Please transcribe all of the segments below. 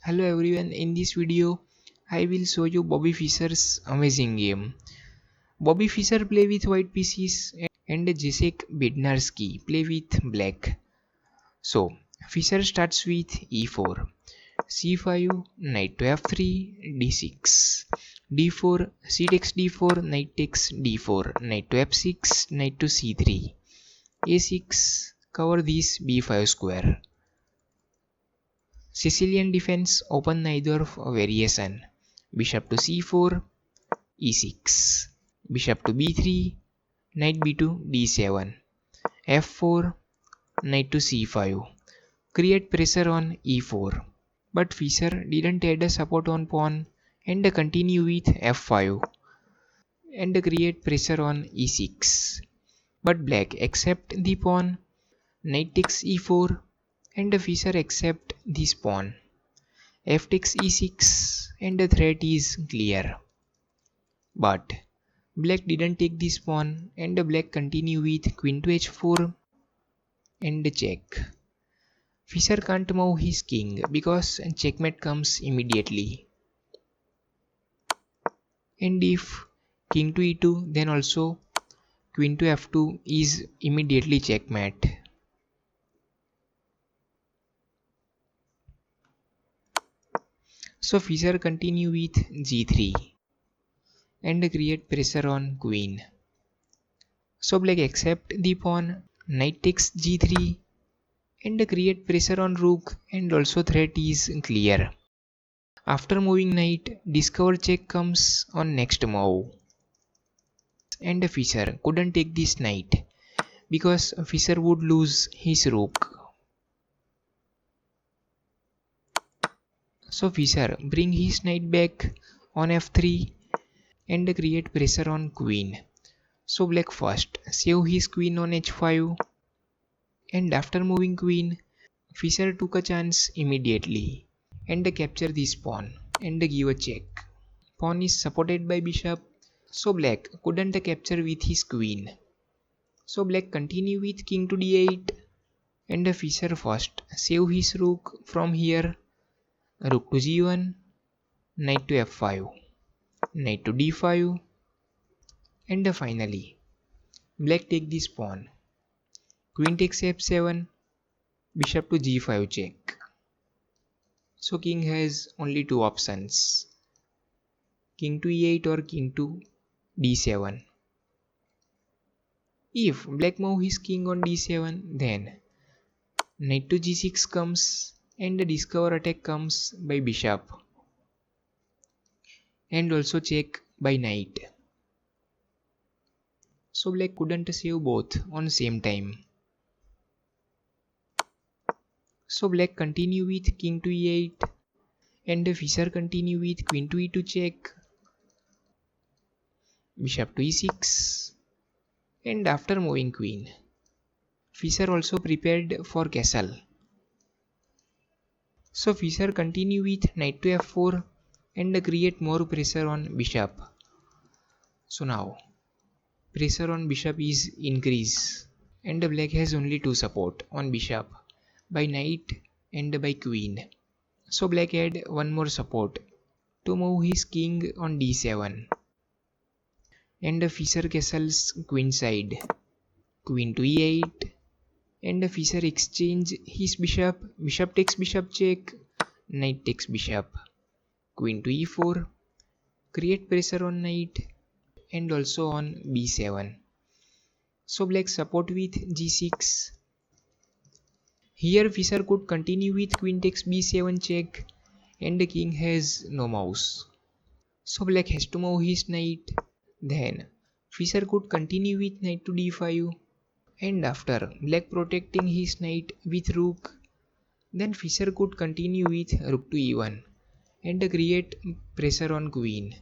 Hello everyone, in this video I will show you Bobby Fischer's amazing game. Bobby Fischer play with white pieces and Jacek Bednarski play with black. So Fischer starts with e4, c5, knight to f3, d6, d4, c takes d4, knight takes d4, knight to f6, knight to c3, a6, cover this b5 square. Sicilian defense open neither of variation. Bishop to c4, e6, bishop to b3, knight b2, d7, f4, knight to c5. Create pressure on e4. But Fischer didn't add a support on pawn and continue with f5 and create pressure on e6. But black accept the pawn, knight takes e4 and Fischer accept this pawn. F takes e6 and the threat is clear. But black didn't take this pawn and black continue with queen to h4 and check. Fischer can't move his king because checkmate comes immediately. And if king to e2, then also queen to f2 is immediately checkmate. So Fischer continue with g3 and create pressure on queen. So black accept the pawn, knight takes g3 and create pressure on rook and also threat is clear. After moving knight, discover check comes on next move. And Fischer couldn't take this knight because Fischer would lose his rook. So Fischer bring his knight back on f3 and create pressure on queen. So black first save his queen on h5 and after moving queen, Fischer took a chance immediately and capture this pawn and give a check. Pawn is supported by bishop, so black couldn't capture with his queen. So black continue with king to d8 and Fischer first save his rook from here, rook to g1, knight to f5, knight to d5 and finally black take this pawn, queen takes f7, bishop to g5 check. So king has only two options, king to e8 or king to d7. If black move his king on d7, then knight to g6 comes and the discover attack comes by bishop and also check by knight. So black couldn't save both on same time. So black continue with king to e8 and Fischer continue with queen to e2 check, bishop to e6 and after moving queen, Fischer also prepared for castle. So Fischer continue with knight to f4 and create more pressure on bishop. So now pressure on bishop is increased and black has only two support on bishop by knight and by queen. So black add one more support to move his king on d7 and Fischer castles queen side, queen to e8 and Fischer exchange his bishop, bishop takes bishop check, knight takes bishop, queen to e4, create pressure on knight and also on b7. So black support with g6. Here Fischer could continue with queen takes b7 check and the king has no mouse. So black has to move his knight. Then Fischer could continue with knight to d5 and after black protecting his knight with rook, then Fischer could continue with rook to e1 and create pressure on queen.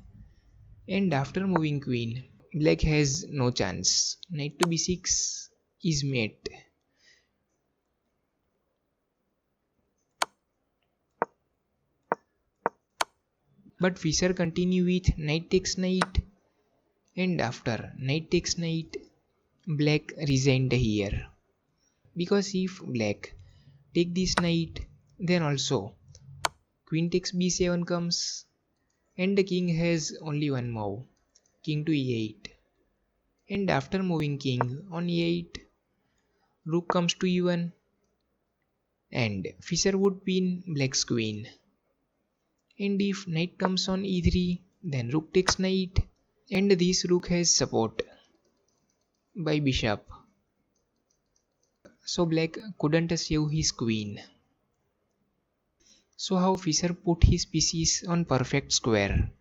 And after moving queen, black has no chance. Knight to b6 is mate. But Fischer continue with knight takes knight and after knight takes knight, black resigned here. Because if black take this knight, then also queen takes b7 comes, and the king has only one move, king to e8. And after moving king on e8, rook comes to e1, and Fischer would pin black's queen. And if knight comes on e3, then rook takes knight, and this rook has support by bishop. So black couldn't save his queen. So how Fischer put his pieces on perfect square.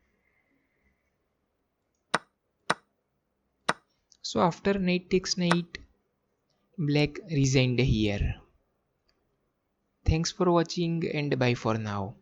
So after knight takes knight, black resigned here. Thanks for watching and bye for now.